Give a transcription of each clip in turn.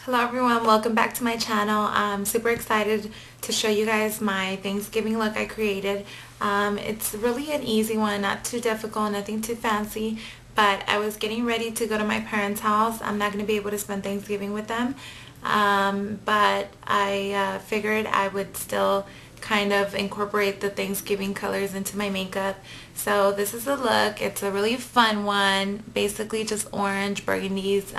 Hello everyone, welcome back to my channel. I'm super excited to show you guys my Thanksgiving look I created. It's really an easy one, not too difficult, nothing too fancy, but I was getting ready to go to my parents' house. I'm not going to be able to spend Thanksgiving with them, but I figured I would still kind of incorporate the Thanksgiving colors into my makeup. So this is the look. It's a really fun one, basically just orange, burgundies,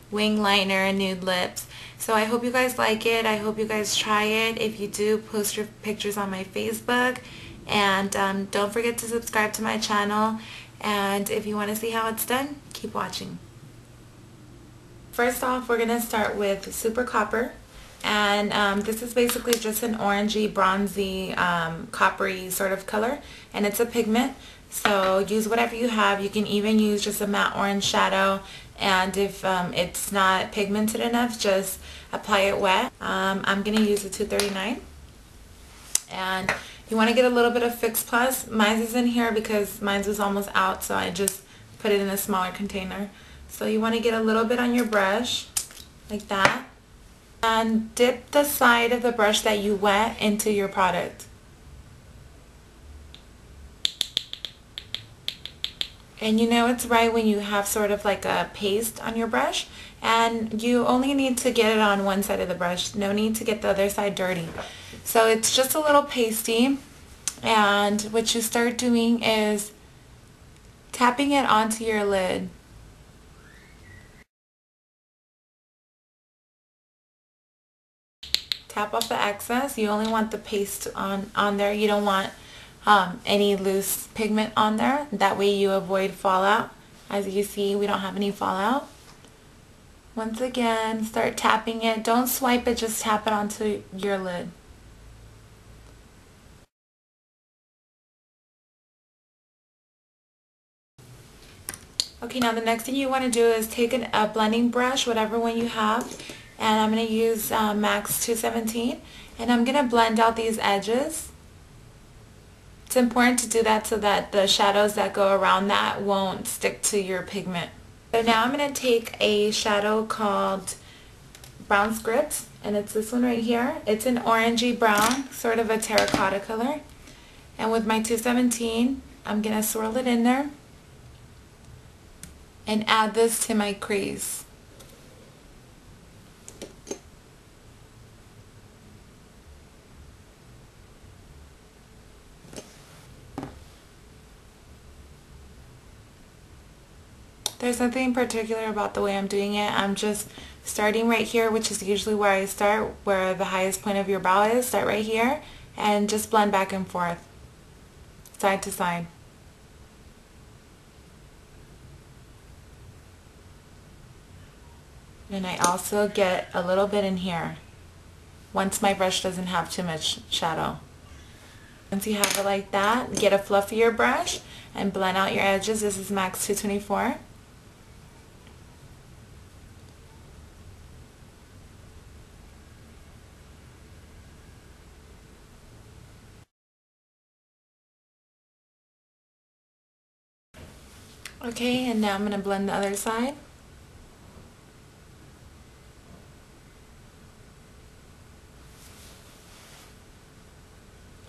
wing liner, and nude lips. So I hope you guys like it. I hope you guys try it. If you do, post your pictures on my Facebook, and don't forget to subscribe to my channel, and if you want to see how it's done, keep watching. First off, we're going to start with Super Copper. And this is basically just an orangey, bronzy, coppery sort of color, and it's a pigment, so use whatever you have. You can even use just a matte orange shadow, and if it's not pigmented enough, just apply it wet. I'm going to use a 239, and you want to get a little bit of Fix Plus. Mine is in here because mine was almost out, so I just put it in a smaller container. So you want to get a little bit on your brush, like that. And dip the side of the brush that you wet into your product. And you know it's right when you have sort of like a paste on your brush, and you only need to get it on one side of the brush. No need to get the other side dirty. So it's just a little pasty, and what you start doing is tapping it onto your lid. Tap off the excess. You only want the paste on there. You don't want any loose pigment on there. That way you avoid fallout. As you see, we don't have any fallout. Once again, start tapping it. Don't swipe it, just tap it onto your lid. Okay, now the next thing you want to do is take a blending brush, whatever one you have, and I'm going to use Max 217, and I'm going to blend out these edges. It's important to do that so that the shadows that go around that won't stick to your pigment. So now I'm going to take a shadow called Brown Script, and it's this one right here. It's an orangey brown, sort of a terracotta color. And with my 217, I'm going to swirl it in there and add this to my crease. There's nothing particular about the way I'm doing it. I'm just starting right here, which is usually where I start, where the highest point of your brow is. Start right here and just blend back and forth, side to side. And I also get a little bit in here once my brush doesn't have too much shadow. Once you have it like that, get a fluffier brush and blend out your edges. This is Max 224. Okay, and now I'm going to blend the other side.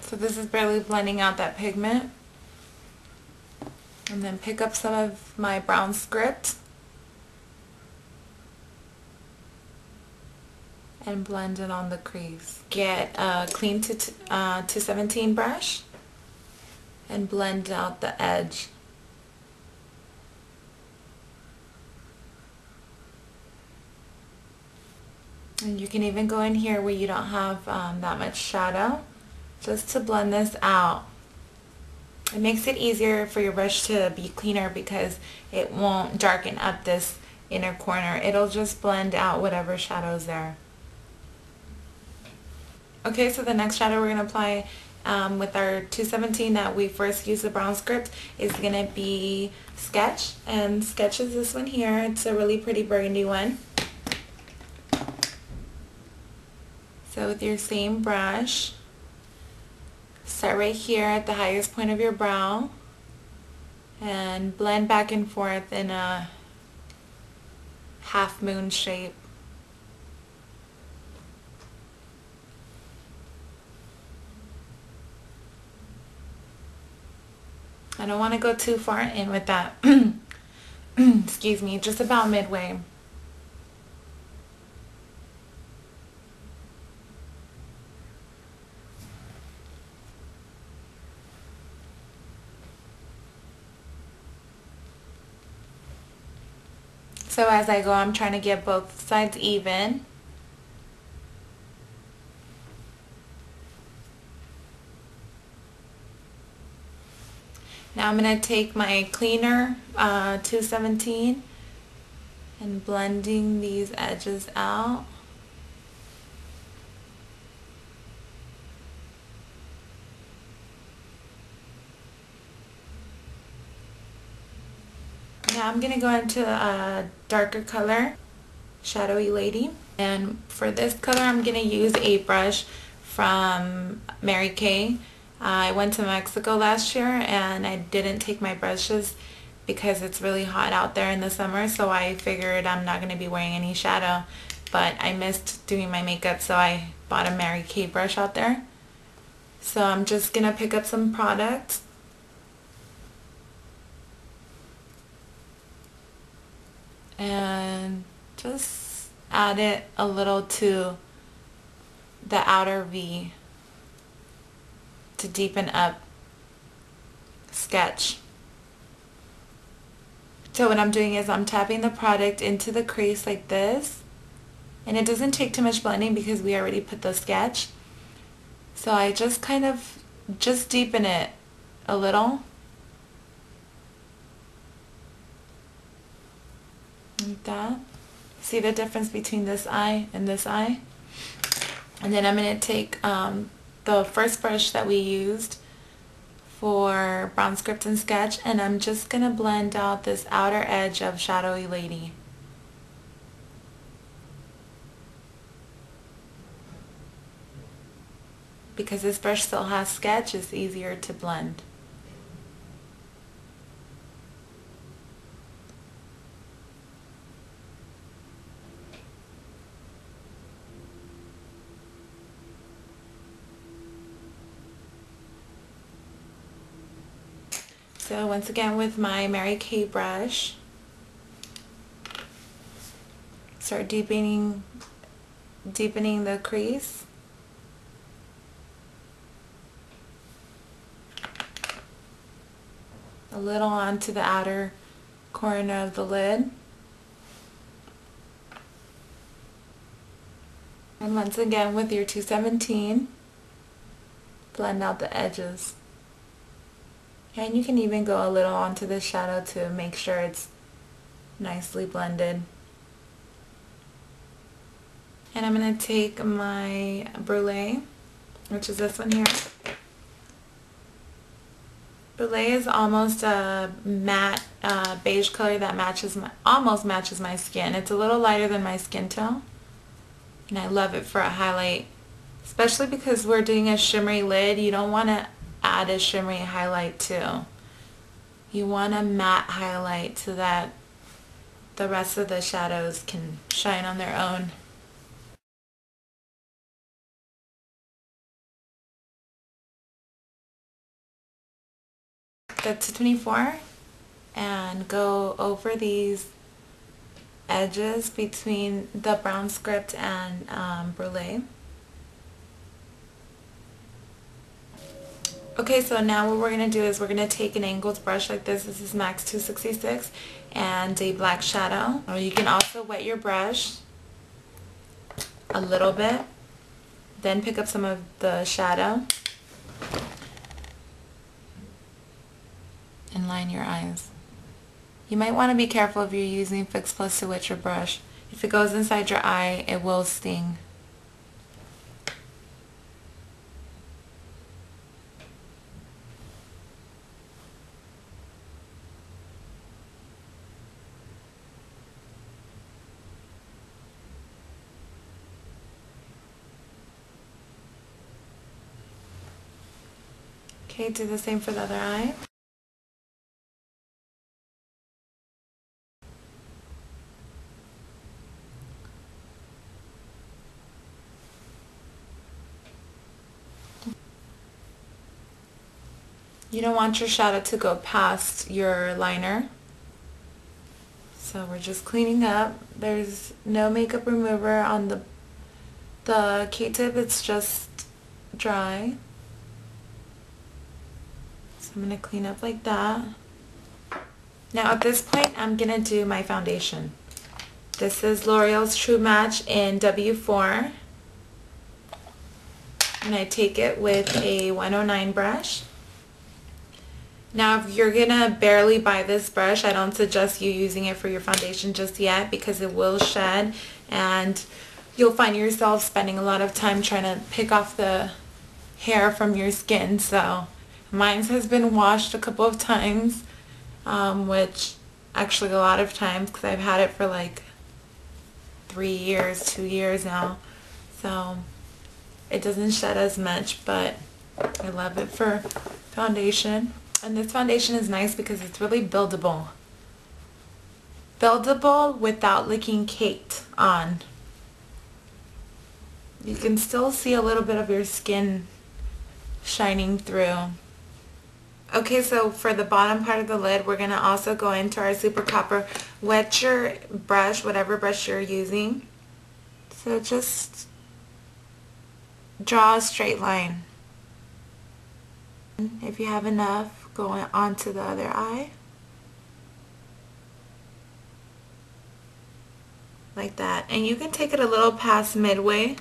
So this is barely blending out that pigment. And then pick up some of my Brown Script and blend it on the crease. Get a clean 217 brush and blend out the edge. And you can even go in here where you don't have that much shadow, just to blend this out. It makes it easier for your brush to be cleaner because it won't darken up this inner corner. It'll just blend out whatever shadow's there. Okay, so the next shadow we're going to apply with our 217 that we first used the Brown Script is going to be Sketch. And Sketch is this one here. It's a really pretty burgundy one. So with your same brush, start right here at the highest point of your brow and blend back and forth in a half moon shape. I don't want to go too far in with that. Excuse me, just about midway. So as I go, I'm trying to get both sides even. Now I'm going to take my cleaner, 217, and blending these edges out. Now I'm going to go into a darker color, Shadowy Lady. And for this color I'm going to use a brush from Mary Kay. I went to Mexico last year and I didn't take my brushes because it's really hot out there in the summer, so I figured I'm not going to be wearing any shadow, but I missed doing my makeup, so I bought a Mary Kay brush out there. So I'm just going to pick up some product and just add it a little to the outer V to deepen up sketch. So what I'm doing is I'm tapping the product into the crease like this, and it doesn't take too much blending because we already put the sketch. So I just kind of just deepen it a little like that. See the difference between this eye and this eye? And then I'm going to take the first brush that we used for brown script and sketch, and I'm just going to blend out this outer edge of Shadowy Lady. Because this brush still has sketch, it's easier to blend. So once again with my Mary Kay brush, start deepening the crease. A little onto the outer corner of the lid. And once again with your 217, blend out the edges. And you can even go a little onto the shadow to make sure it's nicely blended. And I'm going to take my brulee, which is this one here. Brulee is almost a matte beige color that almost matches my skin. It's a little lighter than my skin tone, and I love it for a highlight, especially because we're doing a shimmery lid. You don't want to add a shimmery highlight too. You want a matte highlight so that the rest of the shadows can shine on their own. The 224 and go over these edges between the brown script and brulee. Okay, so now what we're going to do is we're going to take an angled brush like this. This is Max 266 and a black shadow. Or you can also wet your brush a little bit, then pick up some of the shadow and line your eyes. You might want to be careful if you're using Fix Plus to wet your brush. If it goes inside your eye, it will sting. Okay, do the same for the other eye. You don't want your shadow to go past your liner. So we're just cleaning up. There's no makeup remover on the Q-tip, it's just dry. So I'm going to clean up like that. Now at this point I'm going to do my foundation. This is L'Oreal's True Match in W4. And I take it with a 109 brush. Now if you're going to barely buy this brush, I don't suggest you using it for your foundation just yet because it will shed and you'll find yourself spending a lot of time trying to pick off the hair from your skin. So mine has been washed a couple of times, which actually a lot of times because I've had it for like 3 years, 2 years now. So it doesn't shed as much, but I love it for foundation. And this foundation is nice because it's really buildable. Buildable without looking caked on. You can still see a little bit of your skin shining through. Okay, so for the bottom part of the lid, we're going to also go into our Super Copper. Wet your brush, whatever brush you're using. So just draw a straight line. If you have enough, go onto the other eye. Like that. And you can take it a little past midway.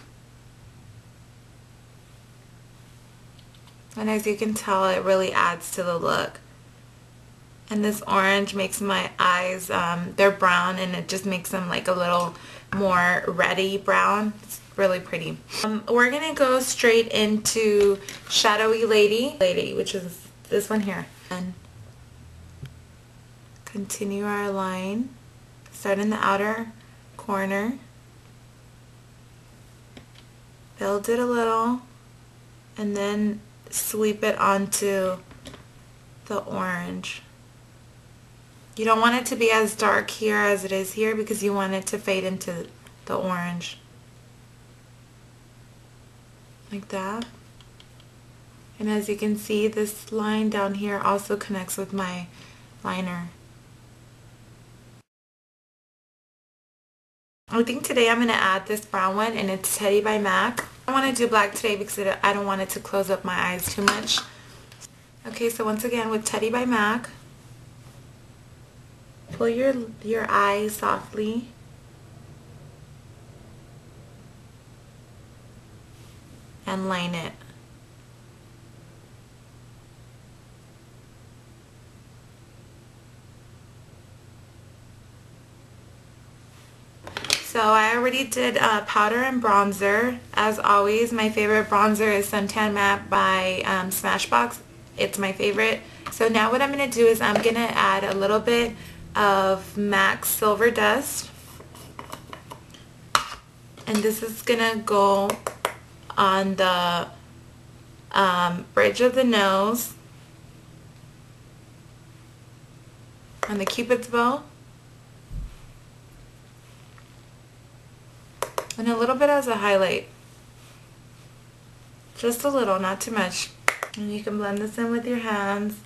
And as you can tell, it really adds to the look. And this orange makes my eyes, they're brown and it just makes them like a little more reddy brown. It's really pretty. We're going to go straight into Shadowy Lady, which is this one here. And continue our line. Start in the outer corner. Build it a little. And then sweep it onto the orange. You don't want it to be as dark here as it is here because you want it to fade into the orange. Like that. And as you can see, this line down here also connects with my liner. I think today I'm going to add this brown one, and it's Teddy by MAC. I want to do black today because I don't want it to close up my eyes too much. Okay, so once again with Teddy by MAC, pull your eye softly. And line it. So I already did powder and bronzer. As always, my favorite bronzer is Suntan Matte by Smashbox. It's my favorite. So now what I'm going to do is I'm going to add a little bit of MAC Silver Dust. And this is going to go on the bridge of the nose, on the Cupid's bow, and a little bit as a highlight. Just a little, not too much. And you can blend this in with your hands.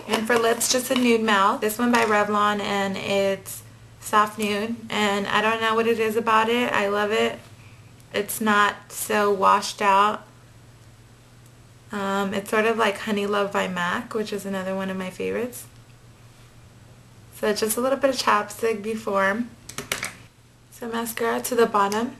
And for lips, just a nude mouth. This one by Revlon, and it's soft nude. And I don't know what it is about it. I love it. It's not so washed out. It's sort of like Honey Love by MAC, which is another one of my favorites. So just a little bit of chapstick before. So mascara to the bottom.